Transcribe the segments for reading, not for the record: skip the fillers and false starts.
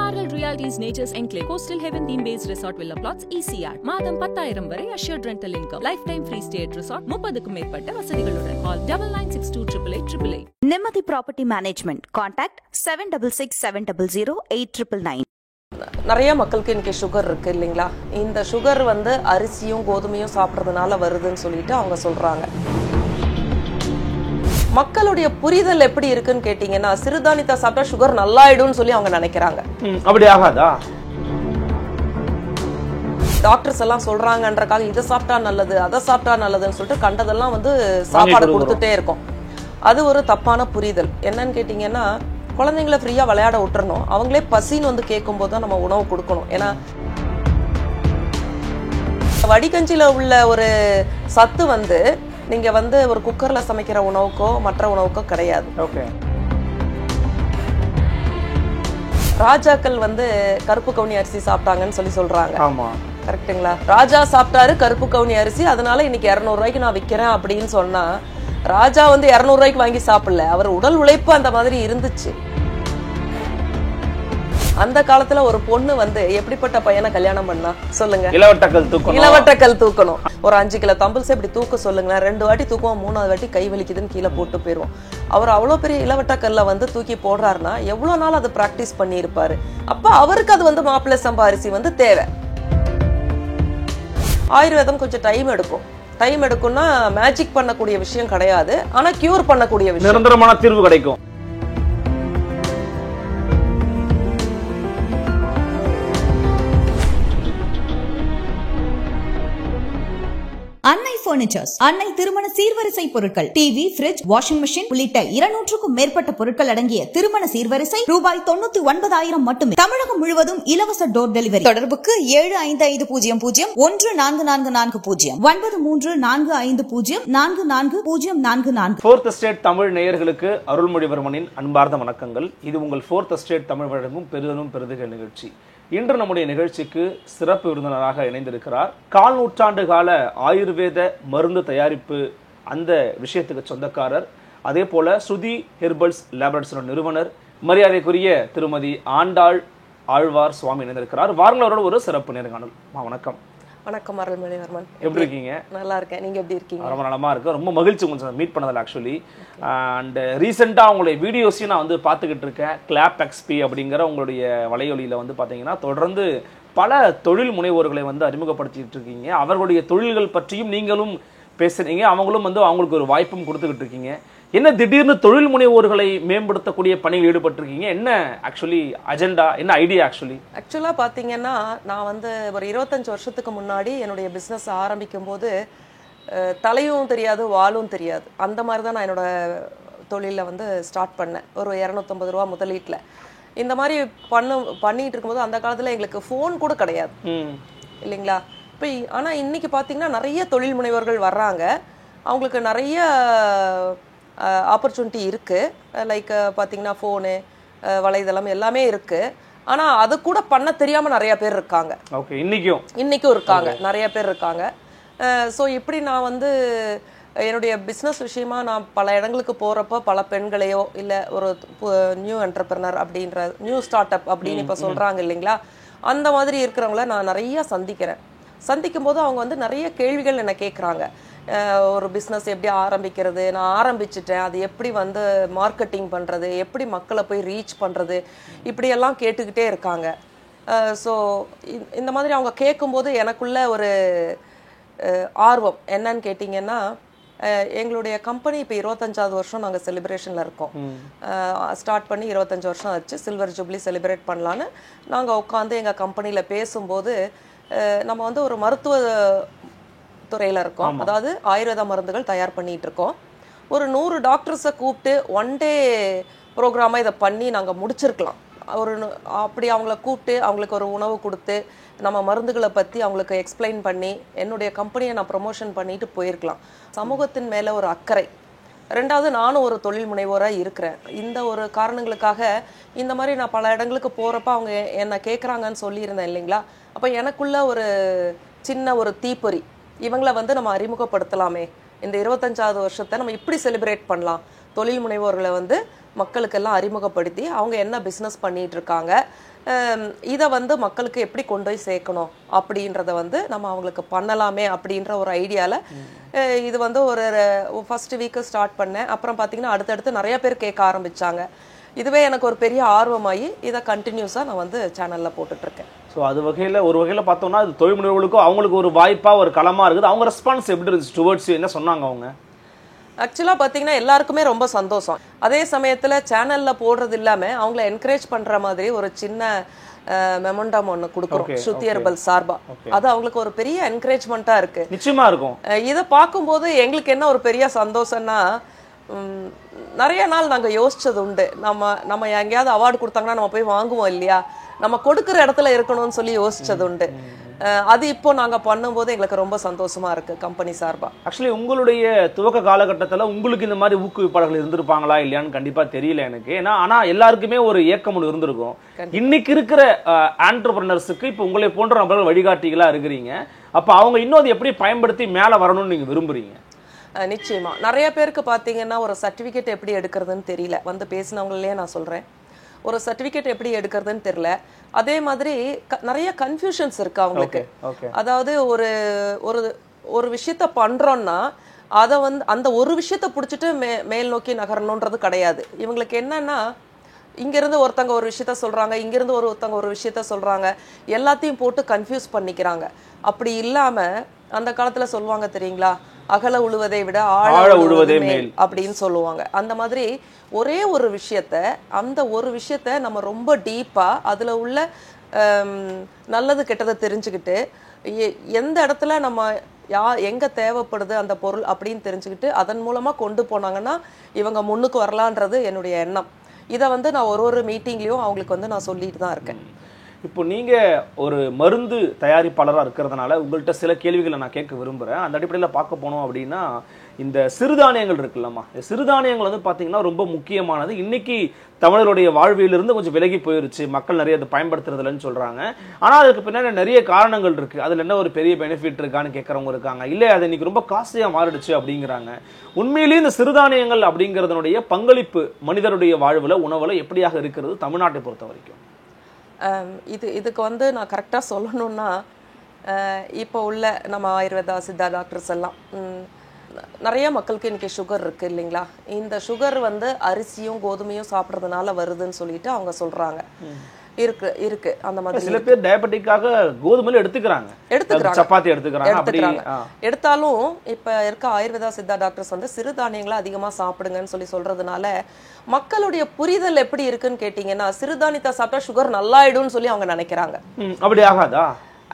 Marl Realty's Nature's Enclave Coastal Heaven theme-based resort villa plots ECR. மாதம் 10,000 வரை assured rental income. Lifetime free stay at resort. 30க்கும் மேற்பட்ட வசதிகளுடன். Call 9962888888. Nemathi Property Management. Contact 7667008999. நிறைய மக்களுக்கு இன்னைக்கு sugar இருக்கு இல்லைங்களா? இந்த சுகர் வந்து அரிசியும் கோதுமையும் சாப்பிட்றதுனால வருதுன்னு சொல்லிட்டு அவங்க சொல்றாங்க. மக்களுடைய புரிதல் எப்படி இருக்குன்னு கேட்டீங்கன்னா, சிறுதானியத்தை சாப்பிட்டா சுகர் நல்லாயிடும்னு சொல்லி அவங்க நினைக்கிறாங்க. அப்படி ஆகாதா? டாக்டர்ஸ் எல்லாம் சொல்றாங்கன்றக்காக இதை சாப்பிட்டா நல்லது அதை சாப்பிட்டா நல்லதுன்னு சொல்லிட்டு கண்டதெல்லாம் வந்து சாப்பாடு கொடுத்துட்டே இருக்கும். அது ஒரு தப்பான புரிதல். என்னன்னு கேட்டீங்கன்னா, குழந்தைங்களை ஃப்ரீயா விளையாட விட்டுறணும். அவங்களே பசின்னு வந்து கேட்கும் போது தான் நம்ம உணவு கொடுக்கணும். ஏன்னா வடிகஞ்சியில உள்ள ஒரு சத்து வந்து நீங்க வந்து ஒரு குக்கர்ல சமைக்கிற உணவுக்கோ மற்ற உணவுக்கோ கிடையாது. ராஜாக்கள் வந்து கருப்பு கவுனி அரிசி சாப்பிட்டாங்கன்னு சொல்லி சொல்றாங்க. கரெக்டுங்களா? ராஜா சாப்பிட்டாரு கருப்பு கவுனி அரிசி, அதனால இன்னைக்கு 200 ரூபாய்க்கு நான் விற்கிறேன் அப்படின்னு சொன்னா, ராஜா வந்து 200 ரூபாய்க்கு வாங்கி சாப்பிடல, அவர் உடல் உழைப்பு அந்த மாதிரி இருந்துச்சு. அந்த காலத்துல ஒரு பொண்ணு வந்து எப்படிப்பட்ட பையனை கல்யாணம் பண்ணா சொல்லுங்க? இளவட்டக்கல் தூக்கணும். ஒரு 5 கிலோ தம்பிள்ஸ் இப்படி தூக்க சொல்லுங்களேன். 2 வாட்டி தூக்குவோம், 3வது வாட்டி கை வலிக்குதுன்னு கீழே போட்டு போயிருவோம். அவர் அவ்வளவு பெரிய இளவட்டக்கல்ல வந்து தூக்கி போடுறாருன்னா எவ்வளவு நாள் அதை பிராக்டிஸ் பண்ணி இருப்பாரு. அப்ப அவருக்கு அது வந்து மாப்பிள்ளை சம்பா அரிசி வந்து தேவை. ஆயுர்வேதம் கொஞ்சம் டைம் எடுக்கும். டைம் எடுக்கும்னா மேஜிக் பண்ணக்கூடிய விஷயம் கிடையாது, ஆனா கியூர் பண்ணக்கூடிய விஷயம், நிரந்தரமான தீர்வு கிடைக்கும். அன்னை பர்னிச்சர்ஸ், அன்னை திருமண சீர்வரிசை பொருட்கள், டிவி, பிரிட்ஜ், வாஷிங் மெஷின் உள்ளிட்ட 200க்கும் மேற்பட்ட பொருட்கள் அடங்கிய திருமண சீர்வரிசை ரூபாய் 99,000 மட்டுமே. தமிழகம் முழுவதும் இலவச டோர் டெலிவரி. தொடர்புக்கு 7550144440 9345044044. ஃபோர்த் எஸ்டேட் தமிழ் நேயர்களுக்கு அருள்மொழிவர்மனின் அன்பார்ந்த வணக்கங்கள். இது உங்கள் ஃபோர்த் எஸ்டேட் தமிழ் வழங்கும் பெரிதும் பெரிதுக நிகழ்ச்சி. இன்று நம்முடைய நிகழ்ச்சிக்கு சிறப்பு விருந்தினராக இணைந்திருக்கிறார். 4 நூற்றாண்டு கால ஆயுர்வேத மருந்து தயாரிப்பு அந்த விஷயத்துக்கு சொந்தக்காரர். அதே போல ஸ்ருதி ஹெர்பல்ஸ் லேபரேட்டரியோட நிறுவனர் மரியாதைக்குரிய திருமதி ஆண்டாள் ஆழ்வார் சுவாமி இணைந்திருக்கிறார். வாரங்களோட ஒரு சிறப்பு நேர்காணல். வணக்கம். வணக்கம் அருள்மொழிவர்மன், எப்படி இருக்கீங்க? நல்லா இருக்கேன், நீங்க எப்படி இருக்கீங்க? ரொம்ப நலமா இருக்கு. ரொம்ப மகிழ்ச்சி உங்களை மீட் பண்ணதில் ஆக்சுவலி. அண்ட் ரீசெண்டாக உங்களுடைய வீடியோஸையும் நான் வந்து பார்த்துக்கிட்டு இருக்கேன். கிளாப் எக்ஸ்பி அப்படிங்கிற உங்களுடைய வலையொலியில் வந்து பார்த்தீங்கன்னா தொடர்ந்து பல தொழில் முனைவோர்களை வந்து அறிமுகப்படுத்திட்டு இருக்கீங்க. அவர்களுடைய தொழில்கள் பற்றியும் நீங்களும் பேசுறீங்க, அவங்களும் வந்து அவங்களுக்கு ஒரு வாய்ப்பும் கொடுத்துக்கிட்டு இருக்கீங்க. என்ன திடீர்னு தொழில் முனைவோர்களை மேம்படுத்தக்கூடிய பணியில் ஈடுபட்டிருக்கீங்க? என்ன ஆக்சுவலி அஜெண்டா, என்ன ஐடியா? ஆக்சுவலா பாத்தீங்கன்னா, நான் வந்து ஒரு 25 வருஷத்துக்கு முன்னாடி என்னுடைய பிசினஸ் ஆரம்பிக்கும் போது தலையும் தெரியாது வாலும் தெரியாது, அந்த மாதிரி தான் நான் என்னோட தொழில வந்து ஸ்டார்ட் பண்ணேன். ஒரு 250 ரூபா முதலீட்டில் இந்த மாதிரி பண்ணிட்டு இருக்கும்போது அந்த காலத்துல எங்களுக்கு ஃபோன் கூட கிடையாது இல்லைங்களா? இப்போ ஆனா இன்னைக்கு பாத்தீங்கன்னா நிறைய தொழில் முனைவர்கள் வர்றாங்க, அவங்களுக்கு நிறைய ஆப்பர்ச்சுனிட்டி இருக்குது. லைக் பார்த்தீங்கன்னா ஃபோனு, வலைதளம் எல்லாமே இருக்குது. ஆனால் அது கூட பண்ண தெரியாமல் நிறைய பேர் இருக்காங்க. இன்னைக்கும் இருக்காங்க, நிறைய பேர் இருக்காங்க. ஸோ இப்படி நான் வந்து என்னுடைய பிஸ்னஸ் விஷயமா நான் பல இடங்களுக்கு போகிறப்போ பல பெண்களையோ இல்லை ஒரு நியூ என்டர்பிரனர் அப்படின்ற நியூ ஸ்டார்ட் அப் அப்படின்னு இப்போ சொல்கிறாங்க இல்லைங்களா, அந்த மாதிரி இருக்கிறவங்கள நான் நிறைய சந்திக்கும் போது அவங்க வந்து நிறைய கேள்விகள் என்ன கேட்குறாங்க. ஒரு பிஸ்னஸ் எப்படி ஆரம்பிக்கிறது, நான் ஆரம்பிச்சிட்டேன், அது எப்படி வந்து மார்க்கெட்டிங் பண்ணுறது, எப்படி மக்களை போய் ரீச் பண்ணுறது, இப்படியெல்லாம் கேட்டுக்கிட்டே இருக்காங்க. ஸோ இந்த மாதிரி அவங்க கேட்கும்போது எனக்குள்ள ஒரு ஆர்வம் என்னன்னு கேட்டிங்கன்னா, எங்களுடைய கம்பெனி இப்போ 25வது வருஷம் நாங்கள் செலிப்ரேஷனில் இருக்கோம். ஸ்டார்ட் பண்ணி 25 வருஷம் ஆச்சு. சில்வர் ஜூப்ளி செலிப்ரேட் பண்ணலான்னு நாங்கள் உட்காந்து எங்கள் கம்பெனியில் பேசும்போது, நம்ம வந்து ஒரு மருத்துவ துறையில் இருக்கோம், அதாவது ஆயுர்வேத மருந்துகள் தயார் பண்ணிட்டு இருக்கோம். ஒரு 100 டாக்டர்ஸை கூப்பிட்டு 1 டே ப்ரோக்ராமாக இதை பண்ணி நாங்கள் முடிச்சிருக்கலாம். அப்படி அவங்கள கூப்பிட்டு அவங்களுக்கு ஒரு உணவு கொடுத்து நம்ம மருந்துகளை பற்றி அவங்களுக்கு எக்ஸ்பிளைன் பண்ணி என்னுடைய கம்பெனியை நான் ப்ரொமோஷன் பண்ணிட்டு போயிருக்கலாம். சமூகத்தின் மேலே ஒரு அக்கறை. 2வது, நானும் ஒரு தொழில் முனைவோராக இருக்கிறேன். இந்த ஒரு காரணங்களுக்காக இந்த மாதிரி நான் பல இடங்களுக்கு போகிறப்ப அவங்க என்னை கேட்குறாங்கன்னு சொல்லியிருந்தேன் இல்லைங்களா. அப்போ எனக்குள்ள ஒரு சின்ன ஒரு தீப்பொறி, இவங்களை வந்து நம்ம அறிமுகப்படுத்தலாமே, இந்த 25வது வருஷத்தை நம்ம இப்படி செலிப்ரேட் பண்ணலாம். தொழில் முனைவோர்களை வந்து மக்களுக்கெல்லாம் அறிமுகப்படுத்தி அவங்க என்ன பிஸ்னஸ் பண்ணிட்டு இருக்காங்க, இதை வந்து மக்களுக்கு எப்படி கொண்டு போய் சேர்க்கணும் அப்படின்றத வந்து நம்ம அவங்களுக்கு பண்ணலாமே அப்படின்ற ஒரு ஐடியாவில் இது வந்து ஒரு ஃபர்ஸ்ட் வீக்கு ஸ்டார்ட் பண்ணேன். அப்புறம் பார்த்தீங்கன்னா அடுத்தடுத்து நிறைய பேர் கேட்க ஆரம்பிச்சாங்க. இதுவே எனக்கு ஒரு பெரிய ஆர்வமாகி இதை கண்டினியூஸாக நான் வந்து சேனலில் போட்டுட்ருக்கேன். ஸோ அது ஒரு வகையில் பார்த்தோம்னா அது தொழில் முனைவோர்களுக்கும் அவங்களுக்கு ஒரு வாய்ப்பாக ஒரு களமாக இருக்குது. அவங்க ரெஸ்பான்ஸ் எப்படி இருந்துச்சு டுவர்ட்ஸ், என்ன சொன்னாங்க அவங்க? ஆக்சுவலாக பார்த்தீங்கன்னா எல்லாருக்குமே ரொம்ப சந்தோஷம். அதே சமயத்தில் சேனலில் போடுறது இல்லாமல் அவங்கள என்கரேஜ் பண்ணுற மாதிரி ஒரு சின்ன மெமோண்டம் ஒன்று கொடுக்குறோம் ஸ்ருதி ஹெர்பல் சார்பா. அது அவங்களுக்கு ஒரு பெரிய என்கரேஜ்மெண்ட்டாக இருக்கு. நிச்சயமா இருக்கும். இதை பார்க்கும்போது எங்களுக்கு என்ன ஒரு பெரிய சந்தோஷம்னா, நிறைய நாள் நாங்கள் யோசிச்சது உண்டு, நம்ம எங்கேயாவது அவார்டு கொடுத்தாங்கன்னா நம்ம போய் வாங்குவோம் இல்லையா, நம்ம கொடுக்குற இடத்துல இருக்கணும்னு சொல்லி யோசிச்சது உண்டு. அது இப்போ நாங்கள் பண்ணும்போது எங்களுக்கு ரொம்ப சந்தோஷமா இருக்கு கம்பெனி சார்பா. ஆக்சுவலி உங்களுடைய துவக்க காலகட்டத்தில் உங்களுக்கு இந்த மாதிரி ஊக்குவிப்பாளர்கள் இருந்திருப்பாங்களா இல்லையான்னு கண்டிப்பா தெரியல எனக்கு. ஏன்னா ஆனால் எல்லாருக்குமே ஒரு ஏக்கம் ஒன்று இருந்திருக்கும். இன்னைக்கு இருக்கிற ஆண்டர்பிரனர்ஸுக்கு இப்போ உங்களை போன்ற நபர்கள் வழிகாட்டிகளா இருக்கிறீங்க. அப்போ அவங்க இன்னும் அதை எப்படி பயன்படுத்தி மேலே வரணும்னு நீங்க விரும்புறீங்க? நிச்சயமா நிறைய பேருக்கு பார்த்தீங்கன்னா ஒரு சர்டிஃபிகேட் எப்படி எடுக்கிறதுன்னு தெரியல. வந்து பேசினவங்களே நான் சொல்றேன், ஒரு சர்டிஃபிகேட் எப்படி எடுக்கிறதுன்னு தெரியல. அதே மாதிரி நிறைய கன்ஃபியூஷன்ஸ் இருக்கு அவங்களுக்கு. அதாவது ஒரு விஷயத்த பண்றோம்னா அதை வந்து அந்த ஒரு விஷயத்த பிடிச்சிட்டு மேல் நோக்கி நகரணுன்றது கிடையாது. இவங்களுக்கு என்னன்னா, இங்கிருந்து ஒருத்தங்க ஒரு விஷயத்த சொல்றாங்க, இங்கிருந்து ஒருத்தங்க ஒரு விஷயத்த சொல்றாங்க, எல்லாத்தையும் போட்டு கன்ஃபியூஸ் பண்ணிக்கிறாங்க. அப்படி இல்லாம அந்த காலத்துல சொல்லுவாங்க தெரியுங்களா, அகல உழுவதை விட ஆழ உழுவதே மேல் அப்படின்னு சொல்லுவாங்க. அந்த மாதிரி ஒரே ஒரு விஷயத்த, அந்த ஒரு விஷயத்த நம்ம ரொம்ப டீப்பா அதுல உள்ள நல்லது கெட்டதை தெரிஞ்சுக்கிட்டு, எந்த இடத்துல நம்ம எங்க தேவைப்படுது அந்த பொருள் அப்படின்னு தெரிஞ்சுக்கிட்டு அதன் மூலமா கொண்டு போனாங்கன்னா இவங்க முன்னுக்கு வரலான்றது என்னுடைய எண்ணம். இதை வந்து நான் ஒரு மீட்டிங்லயும் அவங்களுக்கு வந்து நான் சொல்லிட்டு தான் இருக்கேன். இப்போ நீங்கள் ஒரு மருந்து தயாரிப்பாளராக இருக்கிறதுனால உங்கள்கிட்ட சில கேள்விகளை நான் கேட்க விரும்புகிறேன். அந்த அடிப்படையில் பார்க்க போனோம் அப்படின்னா, இந்த சிறுதானியங்கள் இருக்குல்லம்மா, சிறுதானியங்கள் வந்து பார்த்தீங்கன்னா ரொம்ப முக்கியமானது. இன்னைக்கு தமிழருடைய வாழ்வியலிருந்து கொஞ்சம் விலகி போயிருச்சு, மக்கள் நிறைய அதை பயன்படுத்துறதில்லன்னு சொல்கிறாங்க. ஆனால் அதுக்கு பின்னாடி நிறைய காரணங்கள் இருக்குது. அதில் என்ன ஒரு பெரிய பெனிஃபிட் இருக்கான்னு கேட்குறவங்க இருக்காங்க. இல்லை அது இன்னைக்கு ரொம்ப காஸ்ட்லியாக மாறிடுச்சு அப்படிங்கிறாங்க. உண்மையிலேயே இந்த சிறுதானியங்கள் அப்படிங்கிறதுனுடைய பங்களிப்பு மனிதருடைய வாழ்வில், உணவில் எப்படியாக இருக்கிறது தமிழ்நாட்டை பொறுத்த வரைக்கும்? இதுக்கு வந்து நான் கரெக்டாக சொல்லணும்னா, இப்போ உள்ள நம்ம ஆயுர்வேதா சித்தா டாக்டர்ஸ் எல்லாம் நிறைய மக்களுக்கு இன்னைக்கு சுகர் இருக்கு இல்லைங்களா. இந்த சுகர் வந்து அரிசியும் கோதுமையும் சாப்பிட்றதுனால வருதுன்னு சொல்லிட்டு அவங்க சொல்றாங்க. இருக்கு அந்த மாதிரி. சில பேர் டயபெட்டிக்காக கோதுமையில எடுத்துக்கிறாங்க, சப்பாத்தி எடுத்துக்கிறாங்க. எடுத்தாலும் இப்ப இருக்க ஆயுர்வேதா சித்தா டாக்டர்ஸ் வந்து சிறுதானியங்களை அதிகமா சாப்பிடுங்கன்னு சொல்லி சொல்றதுனால மக்களுடைய புரிதல் எப்படி இருக்குன்னு கேட்டீங்கன்னா, சிறுதானியத்தை சாப்பிட்டா சுகர் நல்லாயிடும்னு சொல்லி அவங்க நினைக்கிறாங்க. அப்படி ஆகாதா?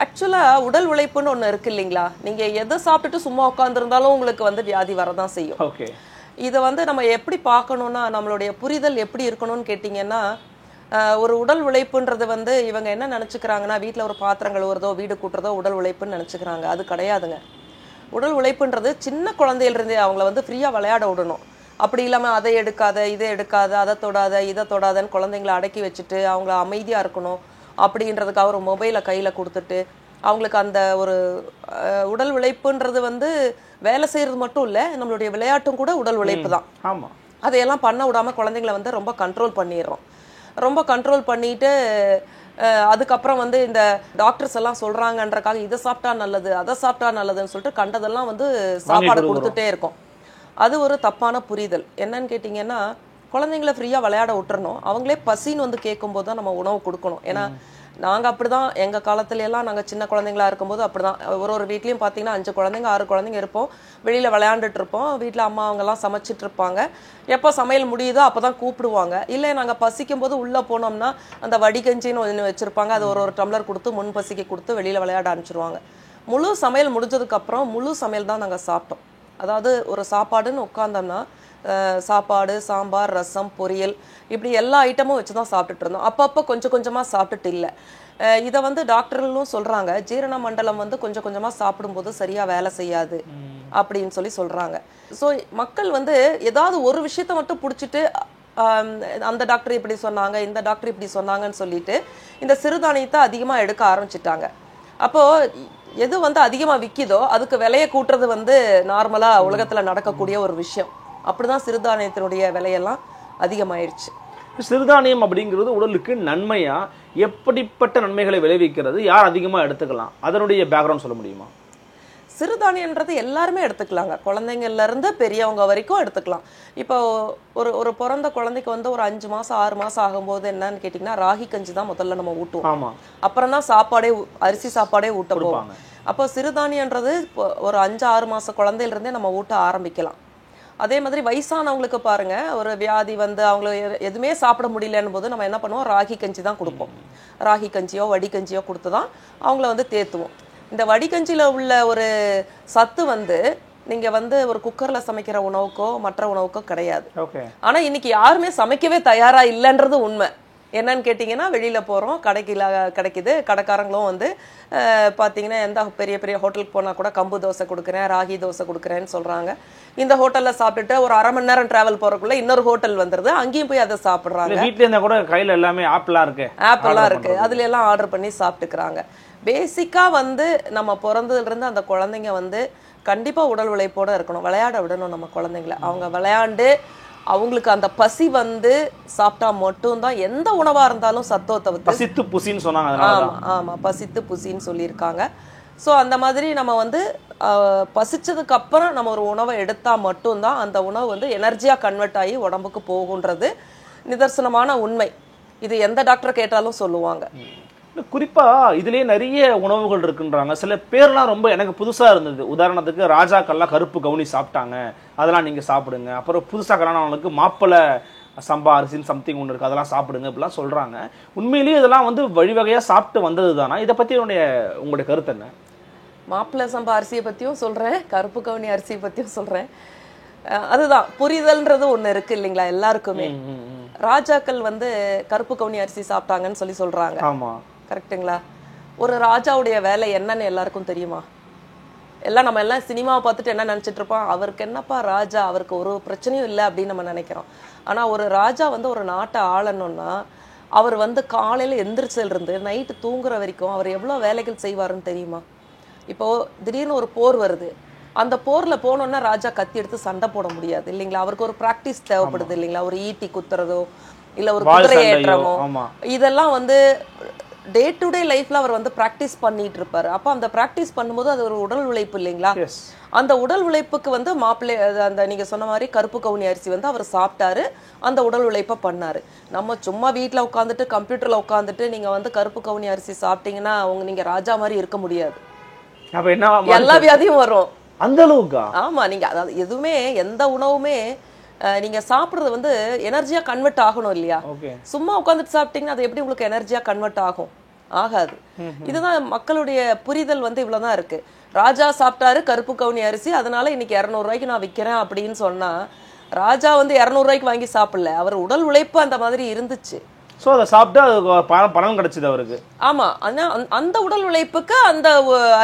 ஆக்சுவலா உடல் உழைப்புன்னு ஒண்ணு இருக்கு இல்லைங்களா. நீங்க எதை சாப்பிட்டுட்டு சும்மா உட்காந்துருந்தாலும் உங்களுக்கு வந்து வியாதி வரதான் செய்யும். இதை வந்து நம்ம எப்படி பார்க்கணும்னா, நம்மளுடைய புரிதல் எப்படி இருக்கணும்னு கேட்டீங்கன்னா, ஒரு உடல் உழைப்புன்றது வந்து இவங்க என்ன நினைச்சுக்கிறாங்கன்னா, வீட்டில் ஒரு பாத்திரம் கழுவுறதோ வீடு கூட்டுறதோ உடல் உழைப்புன்னு நினைச்சுக்கிறாங்க. அது கிடையாதுங்க. உடல் உழைப்புன்றது சின்ன குழந்தையிலிருந்தே அவங்கள வந்து ஃப்ரீயா விளையாட விடணும். அப்படி இல்லாம அதை எடுக்காத, இதை எடுக்காத, அதை தொடாத, இதை தொடாதன்னு குழந்தைங்களை அடக்கி வச்சுட்டு அவங்கள அமைதியா இருக்கணும் அப்படின்றதுக்காக ஒரு மொபைலை கையில கொடுத்துட்டு அவங்களுக்கு அந்த ஒரு உடல் உழைப்புன்றது வந்து வேலை செய்யறது மட்டும் இல்ல, நம்மளுடைய விளையாட்டும் கூட உடல் உழைப்பு தான். ஆமா. அதையெல்லாம் பண்ண விடாம குழந்தைங்களை வந்து ரொம்ப கண்ட்ரோல் பண்ணிடுறோம். ரொம்ப கண்ட்ரோல் பண்ணிட்டு அதுக்கப்புறம் வந்து இந்த டாக்டர்ஸ் எல்லாம் சொல்றாங்கன்றக்காக இதை சாப்பிட்டா நல்லது, அதை சாப்பிட்டா நல்லதுன்னு சொல்லிட்டு கண்டதெல்லாம் வந்து சாப்பாடு கொடுத்துட்டே இருக்கும். அது ஒரு தப்பான புரிதல். என்னன்னு கேட்டீங்கன்னா, குழந்தைங்களை ஃப்ரீயா விளையாட விட்டுறணும். அவங்களே பசின்னு வந்து கேட்கும்போது தான் நம்ம உணவு கொடுக்கணும். ஏன்னா நாங்க அப்படிதான் எங்க காலத்துல எல்லாம் நாங்க சின்ன குழந்தைங்களா இருக்கும்போது அப்படிதான். ஒரு வீட்லயும் பாத்தீங்கன்னா 5 குழந்தைங்க 6 குழந்தைங்க இருப்போம். வெளியில விளையாண்டுட்டு இருப்போம். வீட்டுல அம்மா அவங்க எல்லாம் சமைச்சிட்டு இருப்பாங்க. எப்போ சமையல் முடியுதோ அப்பதான் கூப்பிடுவாங்க. இல்லை நாங்க பசிக்கும் போது உள்ள போனோம்னா அந்த வடிகஞ்சின்னு ஒன்று வச்சிருப்பாங்க. அது ஒரு டம்ளர் கொடுத்து முன் பசிக்கு கொடுத்து வெளியில விளையாட அனுப்பிச்சிருவாங்க. முழு சமையல் முடிஞ்சதுக்கு அப்புறம் முழு சமையல் தான் நாங்க சாப்பிட்டோம். அதாவது ஒரு சாப்பாடுன்னு உட்கார்ந்தோம்னா சாப்பாடு, சாம்பார், ரசம், பொரியல் இப்படி எல்லா ஐட்டமும் வச்சுதான் சாப்பிட்டுட்டு இருந்தோம். அப்பப்போ கொஞ்சம் கொஞ்சமா சாப்பிட்டுட்டு இல்லை. இதை வந்து டாக்டர்களும் சொல்றாங்க, ஜீரண மண்டலம் வந்து கொஞ்சம் கொஞ்சமா சாப்பிடும்போது சரியா வேலை செய்யாது அப்படின்னு சொல்லி சொல்றாங்க. ஸோ மக்கள் வந்து ஏதாவது ஒரு விஷயத்த மட்டும் பிடிச்சிட்டு அந்த டாக்டர் இப்படி சொன்னாங்க, இந்த டாக்டர் இப்படி சொன்னாங்கன்னு சொல்லிட்டு இந்த சிறுதானியத்தை அதிகமா எடுக்க ஆரம்பிச்சிட்டாங்க. அப்போ எது வந்து அதிகமா விற்கிதோ அதுக்கு விலையை கூட்டுறது வந்து நார்மலா உலகத்துல நடக்கக்கூடிய ஒரு விஷயம். அப்படிதான் சிறுதானியத்தினுடைய விலையெல்லாம் அதிகமாயிடுச்சு. சிறுதானியம் அப்படிங்கிறது உடலுக்கு நன்மையா, எப்படிப்பட்ட நன்மைகளை விளைவிக்கிறது, யார் அதிகமா எடுத்துக்கலாம், அதனுடைய பேக்ரவுண்ட் சொல்ல முடியுமா? சிறுதானியன்றது எல்லாருமே எடுத்துக்கலாங்க, குழந்தைங்கள்ல இருந்து பெரியவங்க வரைக்கும் எடுத்துக்கலாம். இப்போ ஒரு பிறந்த குழந்தைக்கு வந்து ஒரு 5 மாசம் 6 மாசம் ஆகும்போது என்னன்னு கேட்டிங்கன்னா ராகி கஞ்சி தான் முதல்ல நம்ம ஊட்டுவோம். அப்புறம் தான் சாப்பாடே, அரிசி சாப்பாடே ஊட்ட போவாங்க. அப்போ சிறுதானியன்றது ஒரு 5-6 மாச குழந்தையில இருந்தே நம்ம ஊட்ட ஆரம்பிக்கலாம். அதே மாதிரி வயசானவங்களுக்கு பாருங்க, ஒரு வியாதி வந்து அவங்கள எதுவுமே சாப்பிட முடியலன்னு போது நம்ம என்ன பண்ணுவோம், ராகி கஞ்சி தான் கொடுப்போம். ராகி கஞ்சியோ வடி கஞ்சியோ கொடுத்து தான் அவங்கள வந்து தேத்துவோம். இந்த வடிகஞ்சியில உள்ள ஒரு சத்து வந்து நீங்க வந்து ஒரு குக்கர்ல சமைக்கிற உணவுக்கோ மற்ற உணவுக்கோ கிடையாது. ஆனா இன்னைக்கு யாருமே சமைக்கவே தயாரா இல்லைன்றது உண்மை. என்னன்னு கேட்டீங்கன்னா, வெளியில போறோம், கிடைக்குது, கடைக்காரங்களும் வந்து பாத்தீங்கன்னா எந்த பெரிய பெரிய ஹோட்டலுக்கு போனா கூட கம்பு தோசை கொடுக்குறேன், ராகி தோசை கொடுக்குறேன்னு சொல்றாங்க. இந்த ஹோட்டல்ல சாப்பிட்டுட்டு ஒரு 1/2 மணி நேரம் டிராவல் போறதுக்குள்ள இன்னொரு ஹோட்டல் வந்துருது, அங்கேயும் போய் அதை சாப்பிடுறாங்க. வீட்டுல இருந்தா கூட கையில எல்லாமே ஆப்லாம் இருக்கு, அதுல எல்லாம் ஆர்டர் பண்ணி சாப்பிட்டுக்கிறாங்க. பேசிக்கா வந்து நம்ம பிறந்ததுல இருந்து அந்த குழந்தைங்க வந்து கண்டிப்பா உடல் உழைப்போட இருக்கணும், விளையாட விடணும் நம்ம குழந்தைங்களை. அவங்க விளையாண்டு அவங்களுக்கு அந்த பசி வந்து சாப்பிட்டா மட்டும்தான் எந்த உணவா இருந்தாலும் சத்தத்தை பசித்து புசின்னு சொன்னாங்க. ஆமா, பசித்து புசின்னு சொல்லியிருக்காங்க. ஸோ அந்த மாதிரி நம்ம வந்து பசிச்சதுக்கு அப்புறம் நம்ம ஒரு உணவை எடுத்தா மட்டும்தான் அந்த உணவு வந்து எனர்ஜியா கன்வெர்ட் ஆகி உடம்புக்கு போகுன்றது நிதர்சனமான உண்மை. இது எந்த டாக்டர் கேட்டாலும் சொல்லுவாங்க. குறிப்பா இதுலயே நிறைய உணவுகள் இருக்குன்றாங்க. சில பேர்லாம் ரொம்ப எனக்கு புதுசா இருந்தது. உதாரணத்துக்கு ராஜாக்கள்லாம் கருப்பு கவுனி சாப்பிட்டாங்க, அதெல்லாம் நீங்க சாப்பிடுங்க. அப்புறம் புதுசா கல்யாணவங்களுக்கு மாப்பிள்ளை சம்பா அரிசின்னு சம்திங் ஒன்று இருக்கு, அதெல்லாம் சாப்பிடுங்க இப்படிலாம் சொல்றாங்க. உண்மையிலேயே இதெல்லாம் வந்து வழிவகையா சாப்பிட்டு வந்தது தானா? இதை பத்தி உங்களுடைய கருத்து என்ன? மாப்பிள்ளை சம்பா அரிசியை பத்தியும் சொல்றேன், கருப்பு கவுனி அரிசியை பத்தியும் சொல்றேன். அதுதான் புரிதல்ன்றது ஒண்ணு இருக்கு இல்லைங்களா எல்லாருக்குமே. ராஜாக்கள் வந்து கருப்பு கவுனி அரிசி சாப்பிட்டாங்கன்னு சொல்றாங்க. ஆமா, கரெக்டுங்களா? ஒரு ராஜாவுடைய வேலை என்னன்னு எல்லாருக்கும் தெரியுமா? நம்ம எல்லாம் சினிமாவை பார்த்துட்டு என்ன நினைச்சிட்டு இருப்போம், அவருக்கு என்னப்பா ராஜா, அவருக்கு ஒரு பிரச்சனையும் இல்லை அப்படின்னு நம்ம நினைக்கிறோம். ஆனா ஒரு ராஜா வந்து ஒரு நாட்டை ஆளணும்னா அவர் வந்து காலையில எந்திரிச்சதுல இருந்து நைட்டு தூங்குற வரைக்கும் அவர் எவ்வளவு வேலைகள் செய்வாருன்னு தெரியுமா? இப்போ திடீர்னு ஒரு போர் வருது, அந்த போர்ல போனோம்னா ராஜா கத்தி எடுத்து சண்டை போட முடியாது இல்லைங்களா? அவருக்கு ஒரு பிராக்டிஸ் தேவைப்படுது இல்லைங்களா? ஒரு ஈட்டி குத்துறதோ இல்ல ஒரு குதிரை ஏற்றமோ, இதெல்லாம் வந்து டே டு டே லைஃப்ல அவர் வந்து பிராக்டிஸ் பண்ணிட்டு இருப்பாரு. அப்ப அந்த பிராக்டிஸ் பண்ணும்போது அது ஒரு உடல் உழைப்பு இல்லைங்களா? அந்த உடல் உழைப்புக்கு வந்து மாப்பிள்ளை அந்த நீங்க சொன்ன மாதிரி கருப்பு கவுனி அரிசி வந்து அவர் சாப்பிட்டாரு, அந்த உடல் உழைப்பை பண்ணாரு. நம்ம சும்மா வீட்டுல உட்காந்துட்டு கம்ப்யூட்டர்ல உட்காந்துட்டு நீங்க வந்து கருப்பு கவுனி அரிசி சாப்பிட்டீங்கன்னா நீங்க ராஜா மாதிரி இருக்க முடியாது, எல்லா வியாதியும் வரும். அந்த அளவுக்கா? ஆமா, நீங்க அதாவது எதுவுமே எந்த உணவுமே நீங்க சாப்பிடுறது வந்து எனர்ஜியா கன்வெர்ட் ஆகணும் இல்லையா? சும்மா உட்காந்துட்டு சாப்பிட்டீங்கன்னா அது எப்படி உங்களுக்கு எனர்ஜியா கன்வெர்ட் ஆகும்? ஆகாது. இதுதான் மக்களுடைய புரிதல் வந்து இவ்வளவுதான் இருக்கு. ராஜா சாப்பிட்டாரு கருப்பு கவுனி அரிசி, அதனால இன்னைக்கு 200 ரூபாய்க்கு நான் விற்கிறேன் அப்படின்னு சொன்னா, ராஜா வந்து 200 ரூபாய்க்கு வாங்கி சாப்பிடல, அவர் உடல் உழைப்பு அந்த மாதிரி இருந்துச்சு. சோ அதை சாப்பிட்டா பலன் கிடைச்சது அவருக்கு. ஆமா, அந்த உடல் உழைப்புக்கு அந்த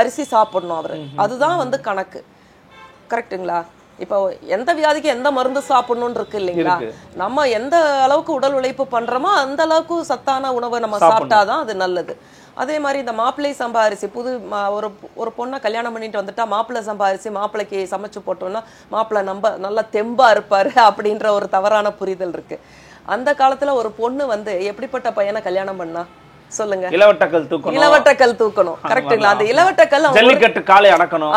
அரிசி சாப்பிடணும் அவரு, அதுதான் வந்து கணக்கு. கரெக்டுங்களா? இப்போ எந்த வியாதிக்கு எந்த மருந்து சாப்பிடணும்னு இருக்கு இல்லைங்களா? நம்ம எந்த அளவுக்கு உடல் உழைப்பு பண்றோமோ அந்த அளவுக்கு சத்தான உணவை நம்ம சாப்பிட்டாதான் அது நல்லது. அதே மாதிரி இந்த மாப்பிள்ளை சம்பா அரிசி ஒரு பொண்ணை கல்யாணம் பண்ணிட்டு வந்துட்டா மாப்பிள்ளை சம்பா அரிசி மாப்பிள்ளைக்கு சமைச்சு போட்டோம்னா மாப்பிள்ளை நல்லா தெம்பா இருப்பாரு அப்படின்ற ஒரு தவறான புரிதல் இருக்கு. அந்த காலத்துல ஒரு பொண்ணு வந்து எப்படிப்பட்ட பையனை கல்யாணம் பண்ணா சொல்லுங்க? இளவட்டக்கல் தூக்கணும். கரெக்டுங்களா? அந்த இளவட்டக்கல் ஜல்லிக்கட்டு காலை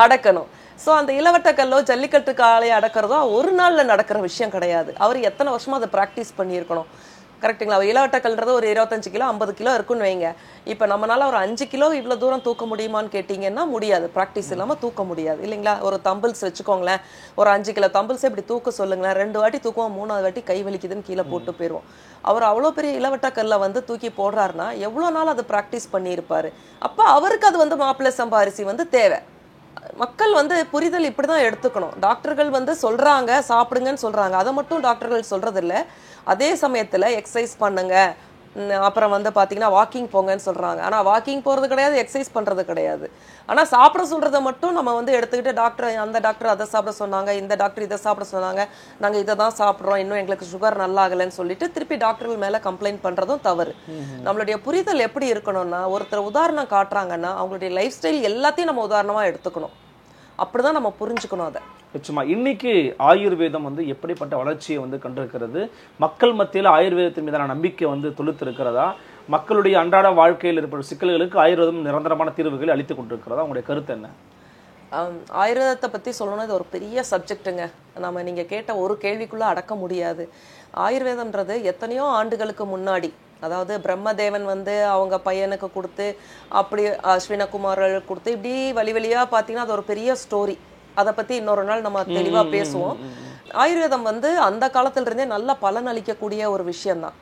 அடக்கணும். சோ அந்த இளவட்டக்கல்லோ ஜல்லிக்கட்டு காலை அடக்கிறதோ ஒரு நாள்ல நடக்கிற விஷயம் கிடையாது. அவர் எத்தனை வருஷமா அதை பிராக்டிஸ் பண்ணியிருக்கணும். கரெக்டுங்களா? இளவட்டக்கல்ன்றது ஒரு 25 கிலோ 50 கிலோ இருக்குன்னு வைங்க. இப்ப நம்மளால ஒரு 5 கிலோ இவ்வளவு தூரம் தூக்க முடியுமான்னு கேட்டீங்கன்னா முடியாது, பிராக்டிஸ் இல்லாம தூக்க முடியாது இல்லைங்களா? ஒரு தம்பிள்ஸ் வச்சுக்கோங்களேன், ஒரு 5 கிலோ தம்பிள்ஸ் இப்படி தூக்க சொல்லுங்களேன், 2 வாட்டி தூக்குவோம், 3வது வாட்டி கை வலிக்குதுன்னு கீழே போட்டு போயிடுவோம். அவர் அவ்வளவு பெரிய இளவட்டக்கல்ல வந்து தூக்கி போடுறாருன்னா எவ்வளவு நாள் அதை பிராக்டிஸ் பண்ணியிருப்பாரு. அப்ப அவருக்கு அது வந்து மாப்பிள்ளை சம்பா அரிசி வந்து தேவை. மக்கள் வந்து புரிதல் இப்படிதான் எடுத்துக்கணும். டாக்டர்கள் வந்து சொல்றாங்க சாப்பிடுங்கன்னு சொல்றாங்க, அதை மட்டும் டாக்டர்கள் சொல்றது இல்லை. அதே சமயத்துல எக்ஸசைஸ் பண்ணுங்க, அப்புறம் வந்து பாத்தீங்கன்னா வாக்கிங் போங்கன்னு சொல்றாங்க. ஆனா வாக்கிங் போறது கிடையாது, எக்ஸசைஸ் பண்றது கிடையாது. ஆனா சாப்பிட சொல்றதை மட்டும் நம்ம வந்து எடுத்துக்கிட்டு டாக்டர் அந்த டாக்டர் அதை சாப்பிட சொன்னாங்க, இந்த டாக்டர் இதை சாப்பிட சொன்னாங்க, நாங்க இதை தான் சாப்பிடுறோம், இன்னும் எங்களுக்கு சுகர் நல்லா ஆகலைன்னு சொல்லிட்டு திருப்பி டாக்டர்கள் மேல கம்ப்ளைண்ட் பண்றதும் தவறு. நம்மளுடைய புரிதல் எப்படி இருக்கணும்னா, ஒருத்தர் உதாரணம் காட்டுறாங்கன்னா அவங்களுடைய லைஃப் ஸ்டைல் எல்லாத்தையும் நம்ம உதாரணமா எடுத்துக்கணும். அப்படிதான் நம்ம புரிஞ்சுக்கணும் அதை. நிச்சயமா இன்னைக்கு ஆயுர்வேதம் வந்து எப்படிப்பட்ட வளர்ச்சியை வந்து கண்டிருக்கிறது, மக்கள் மத்தியில் ஆயுர்வேதத்தின் மீதான நம்பிக்கை வந்து தொழுத்து இருக்கிறதா, மக்களுடைய அன்றாட வாழ்க்கையில் ஏற்படும் சிக்கல்களுக்கு ஆயுர்வேதம் நிரந்தரமான தீர்வுகளை அளித்துக் கொண்டிருக்கிறதா, உங்களுடைய கருத்து என்ன? ஆயுர்வேதத்தை பற்றி சொல்லணும், இது ஒரு பெரிய சப்ஜெக்ட்டுங்க. நம்ம நீங்கள் கேட்ட ஒரு கேள்விக்குள்ளே அடக்க முடியாது. ஆயுர்வேதம்ன்றது எத்தனையோ ஆண்டுகளுக்கு முன்னாடி, அதாவது பிரம்மதேவன் வந்து அவங்க பையனுக்கு கொடுத்து, அப்படி அஸ்வினகுமார்கள் கொடுத்து, இப்படி வழி வழியாக பார்த்தீங்கன்னா அது ஒரு பெரிய ஸ்டோரி. அதை பற்றி இன்னொரு நாள் நம்ம தெளிவாக பேசுவோம். ஆயுர்வேதம் வந்து அந்த காலத்திலிருந்தே நல்ல பலன் அளிக்கக்கூடிய ஒரு விஷயம்தான்.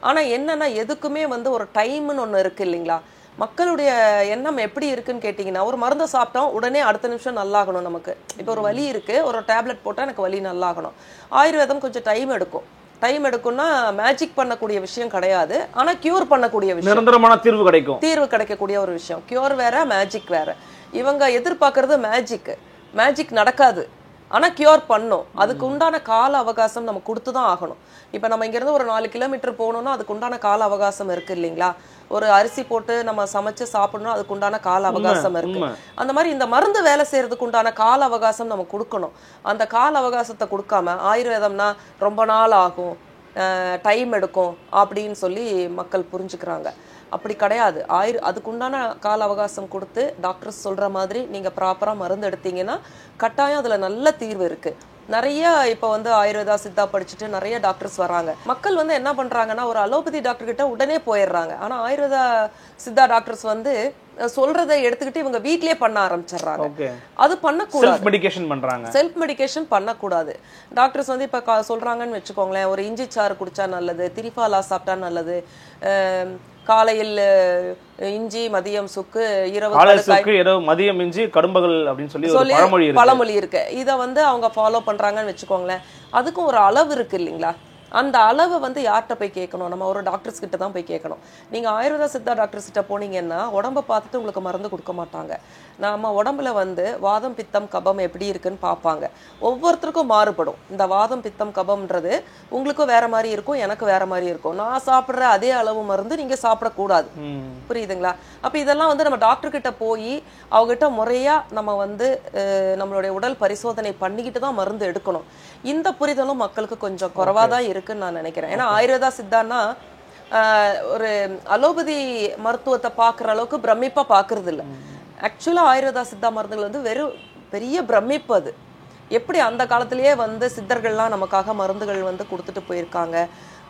ஆனால் என்னன்னா எதுக்குமே வந்து ஒரு டைம்னு ஒன்று இருக்கு இல்லைங்களா? மக்களுடைய எண்ணம் எப்படி இருக்குன்னு கேட்டிங்கன்னா, ஒரு மருந்தை சாப்பிட்டோம் உடனே அடுத்த நிமிஷம் நல்லாகணும். நமக்கு இப்போ ஒரு வலி இருக்கு, ஒரு டேப்லெட் போட்டால் எனக்கு வலி நல்லாகணும். ஆயுர்வேதம் கொஞ்சம் டைம் எடுக்கும். டைம் எடுக்கும்னா மேஜிக் பண்ணக்கூடிய விஷயம் கிடையாது, ஆனால் கியூர் பண்ணக்கூடிய விஷயம், நிரந்தரமான தீர்வு கிடைக்கக்கூடிய ஒரு விஷயம். கியூர் வேற, மேஜிக் வேற. இவங்க எதிர்பார்க்கறது மேஜிக் நடக்காது, ஆனால் கியூர் பண்ணும். அதுக்கு உண்டான கால அவகாசம் நம்ம கொடுத்து தான் ஆகணும். இப்போ நம்ம இங்கேருந்து ஒரு 4 கிலோமீட்டர் போகணும்னா அதுக்கு உண்டான கால அவகாசம் இருக்கு இல்லைங்களா? ஒரு அரிசி போட்டு நம்ம சமைச்சு சாப்பிடணும், அதுக்கு உண்டான கால அவகாசம் இருக்கு. அந்த மாதிரி இந்த மருந்து வேலை செய்யறதுக்கு உண்டான கால அவகாசம் நம்ம கொடுக்கணும். அந்த கால அவகாசத்தை கொடுக்காம ஆயுர்வேதம்னா ரொம்ப நாள் ஆகும், டைம் எடுக்கும் அப்படின்னு சொல்லி மக்கள் புரிஞ்சுக்கிறாங்க. அப்படி கிடையாது. அதுக்குண்டான கால அவகாசம் கொடுத்து டாக்டர்ஸ் சொல்ற மாதிரி நீங்க ப்ராப்பரா மருந்து எடுத்தீங்கன்னா கட்டாயம் அதுல நல்ல தீர்வு இருக்கு. நிறைய இப்போ வந்து ஆயுர்வேதா சித்தா படிச்சுட்டு நிறைய டாக்டர்ஸ் வராங்க. மக்கள் வந்து என்ன பண்றாங்கன்னா, ஒரு அலோபதி டாக்டர் கிட்ட உடனே போயிடுறாங்க. ஆனா ஆயுர்வேதா சித்தா டாக்டர்ஸ் வந்து சொல்றதை எடுத்துக்கிட்டு இவங்க வீட்லயே பண்ண ஆரம்பிச்சிடுறாங்க. அது பண்ணக்கூடாது. செல்ஃப் மெடிகேஷன் பண்ணக்கூடாது. டாக்டர்ஸ் வந்து இப்ப சொல்றாங்கன்னு வச்சுக்கோங்களேன், ஒரு இஞ்சி சாறு குடிச்சா நல்லது, திரிஃபாலா சாப்பிட்டா நல்லது, காலையில் இஞ்சி, மதியம் சுக்கு, இரவு மதியம் இஞ்சி, கடும்பகல் அப்படின்னு சொல்லி பழமொழி இருக்கு. இதை வந்து அவங்க ஃபாலோ பண்றாங்கன்னு வச்சுக்கோங்களேன். அதுக்கும் ஒரு அளவு இருக்கு இல்லைங்களா? அந்த அளவை வந்து யார்கிட்ட போய் கேட்கணும்? நம்ம ஒரு டாக்டர்ஸ் கிட்ட தான் போய் கேட்கணும். நீங்க ஆயுர்வேதா சித்தா டாக்டர்ஸ் கிட்ட போனீங்கன்னா உடம்ப பார்த்துட்டு உங்களுக்கு மருந்து கொடுக்க மாட்டாங்க. நம்ம உடம்புல வந்து வாதம், பித்தம், கபம் எப்படி இருக்குன்னு பார்ப்பாங்க. ஒவ்வொருத்தருக்கும் மாறுபடும். இந்த வாதம், பித்தம், கபம்ன்றது உங்களுக்கும் வேற மாதிரி இருக்கும், எனக்கு வேற மாதிரி இருக்கும். நான் சாப்பிட்ற அதே அளவு மருந்து நீங்க சாப்பிடக்கூடாது. புரியுதுங்களா? அப்ப இதெல்லாம் வந்து நம்ம டாக்டர் கிட்ட போய் அவங்ககிட்ட முறையா நம்ம வந்து நம்மளுடைய உடல் பரிசோதனை பண்ணிக்கிட்டு தான் மருந்து எடுக்கணும். இந்த புரிதலும் மக்களுக்கு கொஞ்சம் குறைவா தான் இருக்குன்னு நான் நினைக்கிறேன். ஏன்னா ஆயுர்வேதா சித்தான்னா ஒரு அலோபதி மருத்துவத்தை பார்க்குற அளவுக்கு பிரமிப்பா பார்க்கறது இல்லை. ஆக்சுவலா ஆயுர்வேதா சித்தா மருந்துகள் வந்து வெறும் பெரிய பிரமிப்பு. அது எப்படி அந்த காலத்திலேயே வந்து சித்தர்கள்லாம் நமக்காக மருந்துகள் வந்து கொடுத்துட்டு போயிருக்காங்க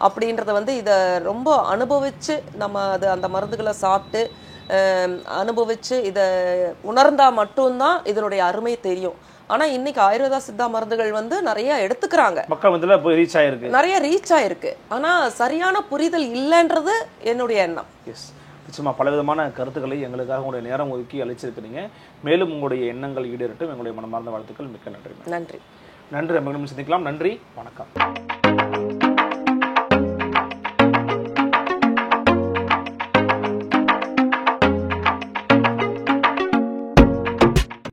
அப்படின்றத வந்து இதை ரொம்ப அனுபவிச்சு நம்ம அந்த மருந்துகளை சாப்பிட்டு அனுபவிச்சு இதை உணர்ந்தா மட்டும்தான் இதனுடைய அருமை தெரியும். ஆனா இன்னைக்கு ஆயுர்வேதா சித்தா மருந்துகள் வந்து நிறைய எடுத்துக்கிறாங்க, மக்கள் மத்தியில போய் நிறைய ரீச் ஆயிருக்கு. ஆனா சரியான புரிதல் இல்லைன்றது என்னுடைய எண்ணம். நிச்சயமா பலவிதமான கருத்துக்களை எங்களுக்காக உங்களுடைய நேரம் ஒதுக்கி அளிச்சிருக்கிறீங்க. மேலும் உங்களுடைய எண்ணங்கள் ஈடேறட்டும். எங்களுடைய மனமார்ந்த வாழ்த்துக்கள். மிக்க நன்றி. நன்றி. நன்றி. சந்திக்கலாம். நன்றி. வணக்கம்.